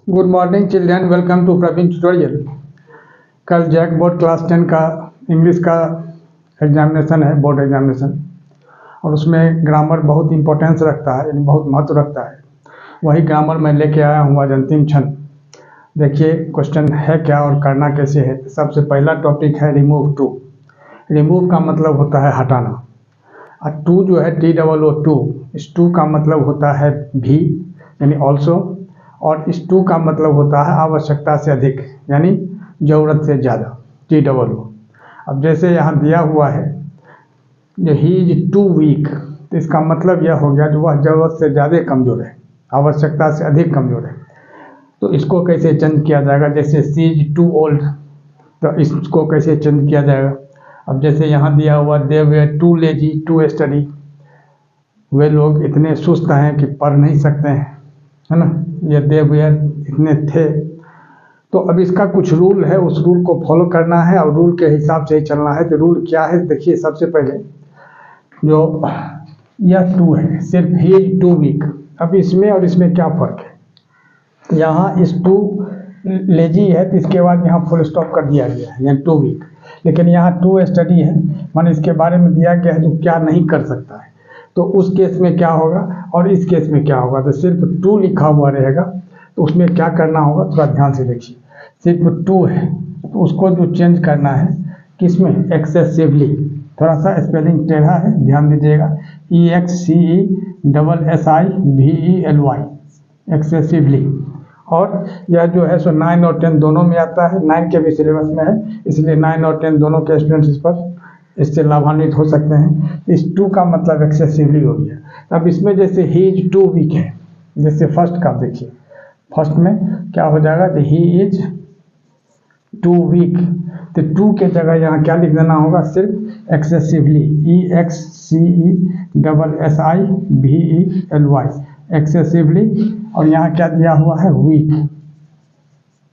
Good morning children, welcome to Praveen tutorial. कल JAC board class 10 का English का एग्जामिनेशन है, बोर्ड एग्जामिनेशन, और उसमें ग्रामर बहुत इंपॉर्टेंस रखता है, यानी बहुत महत्व रखता है। वही ग्रामर मैं लेके आया हूँ आज अंतिम क्षण। देखिए क्वेश्चन है क्या और करना कैसे है। सबसे पहला टॉपिक है रिमूव टू। रिमूव का मतलब होता है हटाना, और टू जो है TOO, इस टू का मतलब होता है भी, यानी ऑल्सो, और इस टू का मतलब होता है आवश्यकता से अधिक, यानी ज़रूरत से ज़्यादा, TOO। अब जैसे यहाँ दिया हुआ है जो ही इज टू वीक, तो इसका मतलब यह हो गया जो वह ज़रूरत से ज़्यादा कमज़ोर है, आवश्यकता से अधिक कमज़ोर है। तो इसको कैसे चेंज किया जाएगा? जैसे सी इज टू ओल्ड, तो इसको कैसे चेंज किया जाएगा? अब जैसे यहाँ दिया हुआ they were too lazy to study, वे लोग इतने सुस्त हैं कि पढ़ नहीं सकते हैं, है ना। ये दे वेर इतने थे। तो अब इसका कुछ रूल है, उस रूल को फॉलो करना है और रूल के हिसाब से ही चलना है। तो रूल क्या है? देखिए सबसे पहले जो यह टू है, सिर्फ ही इज टू वीक। अब इसमें और इसमें क्या फ़र्क है? यहाँ इस टू लेजी है तो इसके बाद यहाँ फुल स्टॉप कर दिया गया है, यानी टू वीक। लेकिन यहाँ टू स्टडी है, माने इसके बारे में दिया गया है जो क्या नहीं कर सकता है। तो उस केस में क्या होगा और इस केस में क्या होगा? तो सिर्फ टू लिखा हुआ रहेगा, तो उसमें क्या करना होगा थोड़ा ध्यान से देखिए। सिर्फ टू है तो उसको जो चेंज करना है किसमें? एक्सेसिवली। थोड़ा सा स्पेलिंग टेढ़ा है, ध्यान दीजिएगा। EXCESSIVELY, excessively. और यह जो है सो 9 और 10 दोनों में आता है, 9 के भी सिलेबस में है, इसलिए 9 और 10 दोनों के स्टूडेंट्स इस पर इससे लाभान्वित हो सकते हैं। इस टू का मतलब एक्सेसिवली हो गया। अब इसमें जैसे ही इज टू वीक है, जैसे फर्स्ट का देखिए, फर्स्ट में क्या हो जाएगा? तो ही इज टू वीक, तो टू के जगह यहाँ क्या लिख देना होगा? सिर्फ एक्सेसिवली, EXCESSIVELY, एक्सेसिवली। और यहाँ क्या दिया हुआ है? वीक।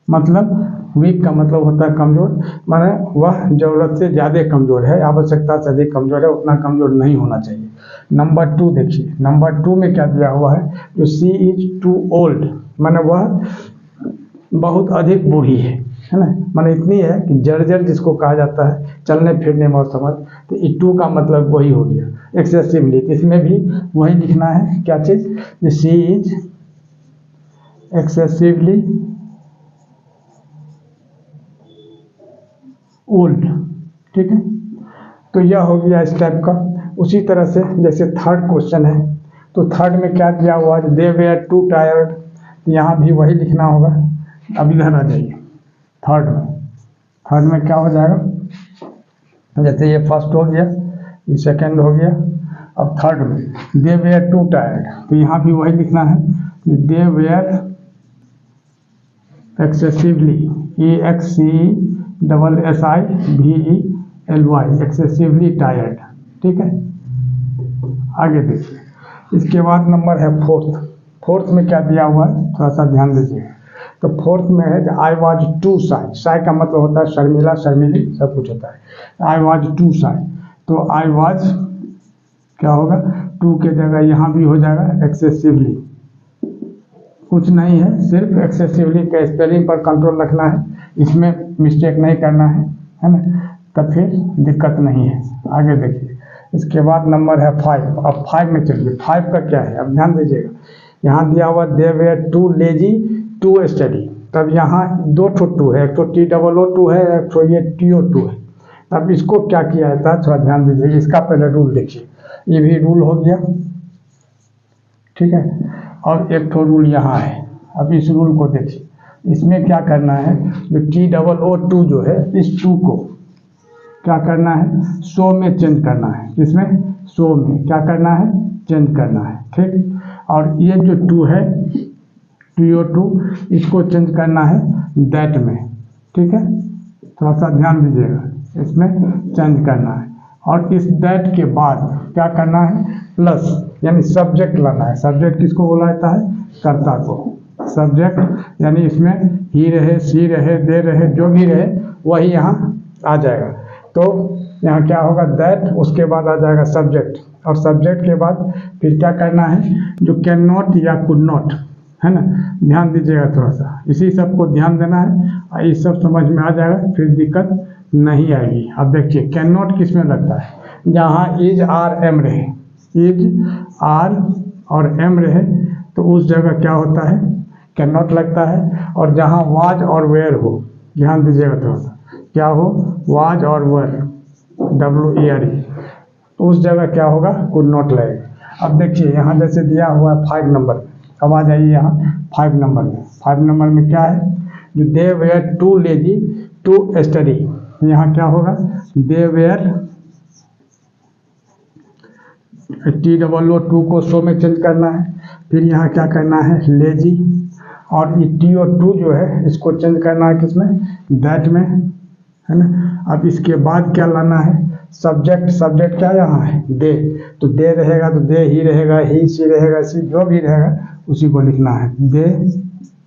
मतलब वीक का मतलब होता है कमज़ोर, माने वह ज़रूरत से ज़्यादा कमज़ोर है, आवश्यकता से अधिक कमज़ोर है, उतना कमज़ोर नहीं होना चाहिए। नंबर टू देखिए, नंबर टू में क्या दिया हुआ है? जो सी इज टू ओल्ड, माने वह बहुत अधिक बूढ़ी है ना। माने इतनी है कि जर्जर जिसको कहा जाता है, चलने फिरने में असमर्थ। तो ई टू का मतलब वही हो गया, एक्सेसिवली। इसमें भी वही लिखना है, क्या चीज़? जो सी इज एक्सेसिवली ओल्ड, ठीक है। तो यह हो गया इस टाइप का। उसी तरह से जैसे थर्ड क्वेश्चन है, तो थर्ड में क्या दिया हुआ है? दे वेयर टू टायर्ड, तो यहाँ भी वही लिखना होगा। अब इधर आ जाइए, थर्ड में क्या हो जाएगा? जैसे ये फर्स्ट हो गया, ये सेकंड हो गया, अब थर्ड में दे वेयर टू टायर्ड, तो यहाँ भी वही लिखना है, they were excessively, EXCESSIVELY, excessively tired, ठीक है। आगे देखिए, इसके बाद नंबर है फोर्थ में क्या दिया हुआ है? थोड़ा सा ध्यान दीजिए। तो फोर्थ में है I was too shy. Shy का मतलब होता है शर्मिला, शर्मिली, सब कुछ होता है। आई वॉज टू साई, तो आई वॉज क्या होगा? टू के जगह यहाँ भी हो जाएगा एक्सेसिवली। कुछ नहीं है, सिर्फ एक्सेसिवली के स्पेलिंग पर कंट्रोल रखना है, इसमें मिस्टेक नहीं करना है ना, तब फिर दिक्कत नहीं है। आगे देखिए, इसके बाद नंबर है 5। अब 5 में चलिए, 5 का क्या है? अब ध्यान दीजिएगा, यहाँ दिया हुआ they were too lazy to study. तब यहाँ दो टू है, एक तो TOO है, एक तो ये TO2 है। तब इसको क्या किया जाता है? थोड़ा ध्यान दीजिए, इसका पहले रूल देखिए। ये भी रूल हो गया, ठीक है। और एक तो रूल यहाँ है। अब इस रूल को देखिए, इसमें क्या करना है? जो TOO जो है, इस टू को क्या करना है? सो में चेंज करना है। इसमें सो में क्या करना है? चेंज करना है, ठीक। और ये जो टू है TO2, इसको चेंज करना है दैट में, ठीक है। थोड़ा सा ध्यान दीजिएगा, इसमें चेंज करना है। और इस दैट के बाद क्या करना है? प्लस, यानी सब्जेक्ट लाना है। सब्जेक्ट किसको बोला जाता है? कर्ता को। सब्जेक्ट यानी इसमें ही रहे, सी रहे, दे रहे, जो भी रहे वही यहाँ आ जाएगा। तो यहाँ क्या होगा? दैट, उसके बाद आ जाएगा सब्जेक्ट, और सब्जेक्ट के बाद फिर क्या करना है? जो कैन नॉट या कुड नॉट, है ना। ध्यान दीजिएगा थोड़ा सा, इसी सब को ध्यान देना है और ये सब समझ में आ जाएगा, फिर दिक्कत नहीं आएगी। अब देखिए कैन नॉट किस में लगता है, जहाँ इज आर एम रहे, इज आर और एम रहे तो उस जगह क्या होता है, कैन नॉट लगता है। और जहाँ वाज और वेयर हो, ध्यान दीजिएगा थोड़ा सा, क्या हो, वाज और वेयर, WERE, उस जगह क्या होगा, कुड नॉट लगेगा। अब देखिए यहाँ जैसे दिया हुआ है 5 नंबर, अब आ जाइए यहाँ 5 नंबर में। 5 नंबर में क्या है, जो they were too lazy to study, यहाँ क्या होगा, दे वेयर TOO को सो में चेंज करना है, फिर यहाँ क्या करना है, लेजी, और ये TO2 जो है इसको चेंज करना है किसमें, दैट में, है ना। अब इसके बाद क्या लाना है, सब्जेक्ट, सब्जेक्ट क्या यहाँ है, दे, तो दे रहेगा तो दे ही रहेगा, ही सी रहेगा, सी जो भी रहेगा उसी को लिखना है, दे,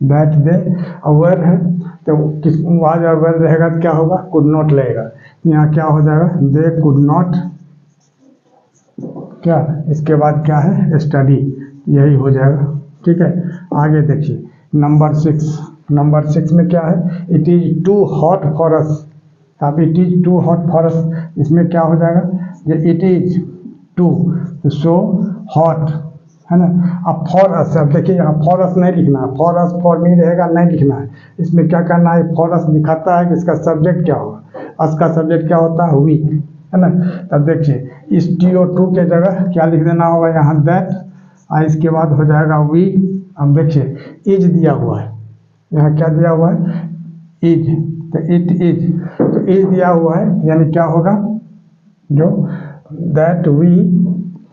दैट, दे। और वेयर है तो किस वाज और वेयर रहेगा तो क्या होगा, कुड नॉट लगेगा। यहाँ क्या हो जाएगा, दे कुड नॉट क्या, इसके बाद क्या है, स्टडी, यही हो जाएगा। ठीक है, आगे देखिए नंबर 6। नंबर 6 में क्या है, it is too hot for us. अब it is too hot for us, इसमें क्या हो जाएगा, ये it is too so hot, है ना। अब फॉर अस, अब देखिए यहाँ फॉर अस नहीं लिखना है, फॉर अस फॉर मी रहेगा, नहीं लिखना है। इसमें क्या करना है, फॉर अस दिखाता है कि इसका सब्जेक्ट क्या होगा, अस का सब्जेक्ट क्या होता है, वी, है ना। तब देखिए इस TO2 के जगह क्या लिख देना होगा, यहाँ दैट, और इसके बाद हो जाएगा वी। अब देखिए इज दिया हुआ है, यहाँ क्या दिया हुआ है, इज, तो इट इज, तो इज दिया हुआ है यानी क्या होगा, जो दैट वी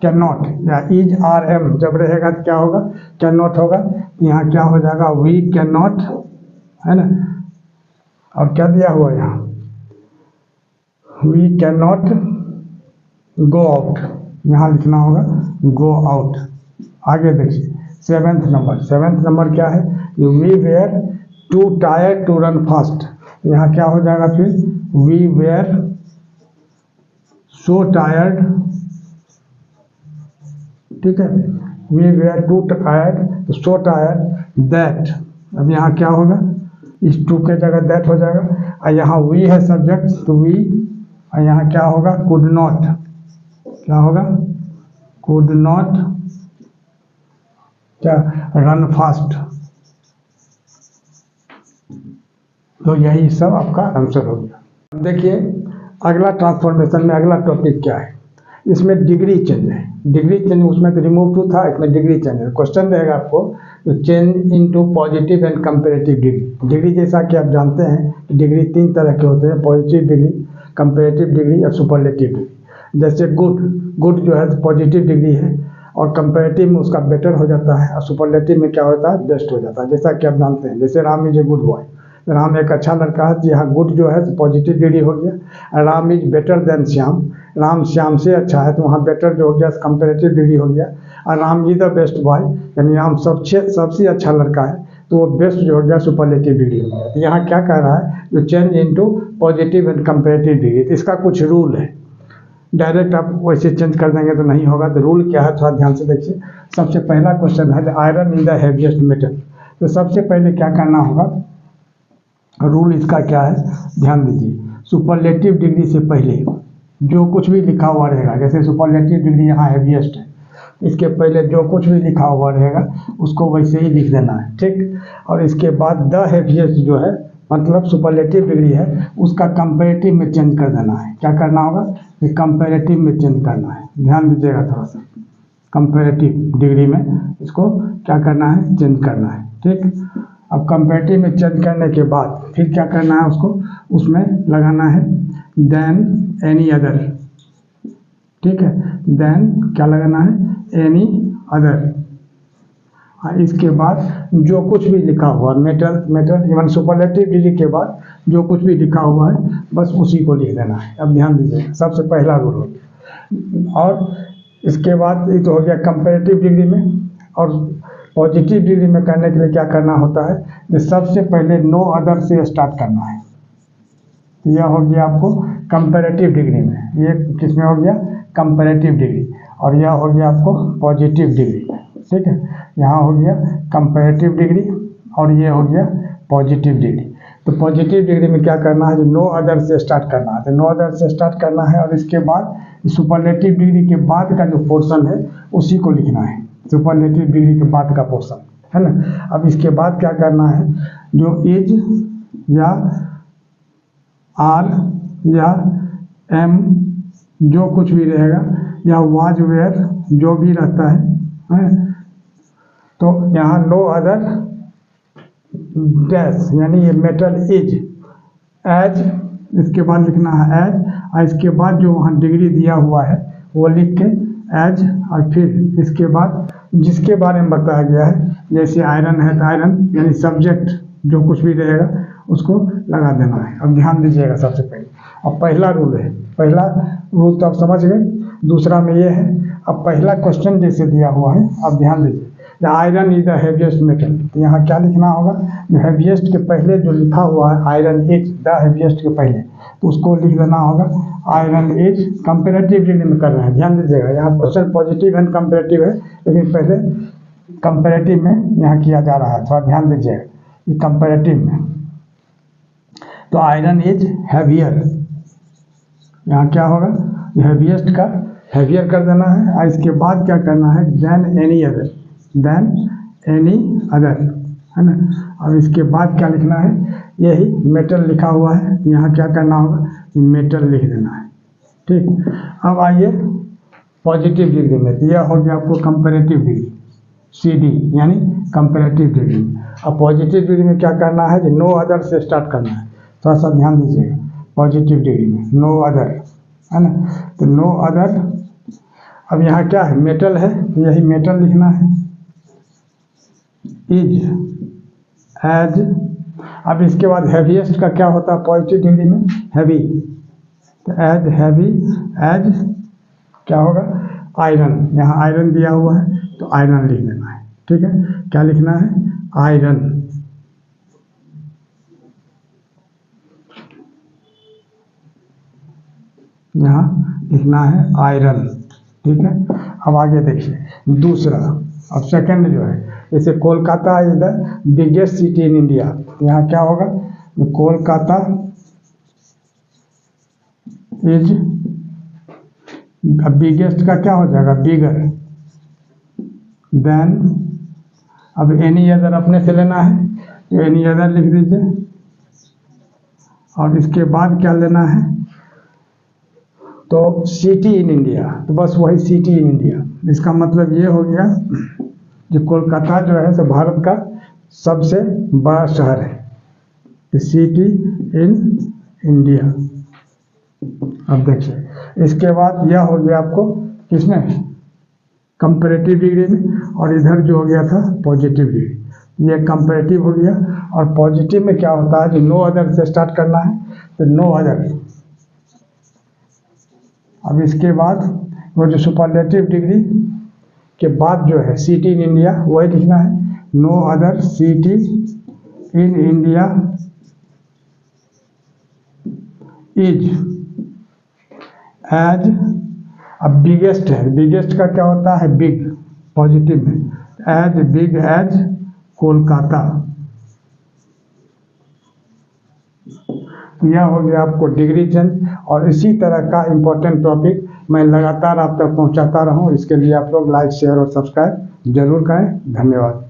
कैन नॉट, या इज आर एम जब रहेगा तो क्या होगा, कैन नॉट होगा। यहाँ क्या हो जाएगा, वी कैन नॉट, है ना। और क्या दिया हुआ है यहाँ, we can not go out, यहाँ लिखना होगा गो आउट। आगे देखिए 7th नंबर। 7th नंबर क्या है, we were too tired to run fast, यहाँ क्या हो जाएगा फिर, वी वेयर सो टायर्ड, ठीक है, we were too tired, so tired that, अब यहाँ क्या होगा, इस टू के जगह दैट हो जाएगा, और यहाँ वी है सब्जेक्ट तो वी, और यहाँ क्या होगा, कुड नॉट, क्या होगा, कुड नॉट क्या, रन फास्ट। तो यही सब आपका आंसर हो गया। देखिए अगला ट्रांसफॉर्मेशन में अगला टॉपिक क्या है, इसमें डिग्री चेंज है। डिग्री चेंज, उसमें तो रिमूव टू था, इसमें डिग्री चेंज है। क्वेश्चन रहेगा आपको, तो change into positive and comparative degree. Degree जैसा कि आप जानते हैं कि डिग्री 3 तरह के होते हैं, पॉजिटिव डिग्री, कंपेरेटिव डिग्री और सुपरलेटिव डिग्री। जैसे गुड जो है पॉजिटिव डिग्री है, और कंपेरेटिव में उसका बेटर हो जाता है, और सुपरलेटिव में क्या होता है, बेस्ट हो जाता है। जैसा कि आप जानते हैं, जैसे Ram is a good boy, Ram एक अच्छा लड़का है, यहाँ गुड जो है तो पॉजिटिव डिग्री हो गया। Ram is better than Shyam, Ram Shyam से अच्छा है तो वहाँ बेटर जो हो गया कंपेरेटिव डिग्री हो गया। और Ram is the best boy, यानी राम सबसे अच्छा लड़का है तो वो बेस्ट जो हो गया सुपरलेटिव डिग्री हो गया। तो यहाँ क्या कह रहा है, जो change into positive and comparative degree, तो इसका कुछ रूल है। डायरेक्ट आप वैसे चेंज कर देंगे तो नहीं होगा। तो रूल क्या है, थोड़ा ध्यान से देखिए। सबसे पहला क्वेश्चन है, iron is the heaviest metal. तो सबसे पहले क्या करना होगा, रूल इसका क्या है, ध्यान दीजिए। सुपरलेटिव डिग्री से पहले जो कुछ भी लिखा हुआ रहेगा, जैसे सुपरलेटिव डिग्री यहाँ हैवीएस्ट है, इसके पहले जो कुछ भी लिखा हुआ रहेगा उसको वैसे ही लिख देना है, ठीक। और इसके बाद द हैवीएस्ट जो है, मतलब सुपरलेटिव डिग्री है, उसका कंपेरेटिव में चेंज कर देना है। क्या करना होगा, कि कंपेरेटिव में चेंज करना है। ध्यान दीजिएगा थोड़ा सा, कंपेरेटिव डिग्री में इसको क्या करना है, चेंज करना है, ठीक। अब कंपेरेटिव में चेंज करने के बाद फिर क्या करना है, उसको उसमें लगाना है देन एनी अदर, ठीक है। देन क्या लगाना है, एनी अदर। इसके बाद जो कुछ भी लिखा हुआ मेटल इवन सुपरलेटिव डिग्री के बाद जो कुछ भी लिखा हुआ है बस उसी को लिख देना है। अब ध्यान दीजिए, सबसे पहला रूल हो गया। और इसके बाद ये तो हो गया कंपेरेटिव डिग्री में। और पॉजिटिव डिग्री में करने के लिए क्या करना होता है, कि सबसे पहले नो अदर से स्टार्ट करना है। यह हो गया आपको कंपेरेटिव डिग्री में, ये किस में हो गया, कंपेरेटिव डिग्री। और यह हो गया आपको पॉजिटिव डिग्री में। ठीक है। यहाँ हो गया कंपैरेटिव डिग्री और ये हो गया पॉजिटिव डिग्री। तो पॉजिटिव डिग्री में क्या करना है, जो नो अदर से स्टार्ट करना है, तो नो अदर से स्टार्ट करना है और इसके बाद सुपरलेटिव डिग्री के बाद का जो पोर्शन है उसी को लिखना है, सुपरलेटिव डिग्री के बाद का पोर्शन है ना। अब इसके बाद क्या करना है, जो इज या आर या एम जो कुछ भी रहेगा या वाज वेयर जो भी रहता है, तो यहाँ नो अदर डैश यानी ये मेटल इज एज, इसके बाद लिखना है एज और इसके बाद जो वहाँ डिग्री दिया हुआ है वो लिख के एज और फिर इसके बाद जिसके बारे में बताया गया है, जैसे आयरन है तो आयरन यानी सब्जेक्ट जो कुछ भी रहेगा उसको लगा देना है। अब ध्यान दीजिएगा सबसे पहले, अब पहला रूल है, पहला रूल तो आप समझ गए, दूसरा में ये है, अब पहला क्वेश्चन जैसे दिया हुआ है अब ध्यान दीजिए, the iron is the heaviest metal, तो यहाँ क्या लिखना होगा, जो हैवीएस्ट के पहले जो लिखा हुआ है आयरन इज द हैवीएस्ट के पहले, तो उसको लिख देना होगा आयरन इज, कंपेरेटिव डिग्री में करना है, ध्यान दीजिएगा यहाँ क्वेश्चन पॉजिटिव एंड कंपेरेटिव है लेकिन पहले कंपेरेटिव में यहाँ किया जा रहा है, थोड़ा ध्यान दीजिएगा ये कंपेरेटिव में। तो आयरन इज हैवियर, यहाँ क्या होगा, हैवीएस्ट का हैवियर कर देना है और इसके बाद क्या करना है, then any other, then any other, है ना। अब इसके बाद क्या लिखना है, यही मेटल लिखा हुआ है, यहाँ क्या करना होगा, मेटल लिख देना है, ठीक। अब आइए पॉजिटिव डिग्री में, तो यह हो गया आपको कंपेरेटिव डिग्री CD यानी कंपेरेटिव डिग्री। अब पॉजिटिव डिग्री में क्या करना है, जो नो अदर से स्टार्ट करना है, थोड़ा सा ध्यान दीजिएगा, पॉजिटिव डिग्री में नो अदर, है ना, तो नो अदर। अब यहाँ क्या है, मेटल है, यही मेटल लिखना है, इज एज। अब इसके बाद हैवीएस्ट का क्या होता है पॉजिटिव डिग्री में, हैवी, तो एज हैवी एज क्या होगा, आयरन, यहाँ आयरन दिया हुआ है तो आयरन लिख देना है, ठीक है। क्या लिखना है, आयरन, यहाँ लिखना है आयरन, ठीक है। अब आगे देखिए दूसरा, अब सेकंड जो है, जैसे Kolkata is the biggest city in India, यहाँ क्या होगा, कोलकाता इज, बिगेस्ट का क्या हो जाएगा, बिगर, देन अब एनी अदर अपने से लेना है, तो एनी अदर लिख दीजिए और इसके बाद क्या लेना है, तो सिटी इन इंडिया, तो बस वही सिटी इन इंडिया, इसका मतलब ये हो गया जो कोलकाता जो है तो भारत का सबसे बड़ा शहर है, सिटी इन इंडिया। अब देखिए इसके बाद यह हो गया आपको किसमें, कंपैरेटिव डिग्री में, और इधर जो हो गया था पॉजिटिव डिग्री, ये कंपैरेटिव हो गया। और पॉजिटिव में क्या होता है, जो नो अदर से स्टार्ट करना है, तो नो अदर। अब इसके बाद वो जो सुपरलेटिव डिग्री के बाद जो है सिटी इन इंडिया वही लिखना है, no other city in India is as. अब बिगेस्ट है, बिगेस्ट का क्या होता है, बिग, पॉजिटिव में, एज बिग एज कोलकाता। यह हो गया आपको डिग्री चेंज, और इसी तरह का इम्पोर्टेंट टॉपिक मैं लगातार आप तक पहुंचाता रहूं, इसके लिए आप लोग लाइक शेयर और सब्सक्राइब जरूर करें। धन्यवाद।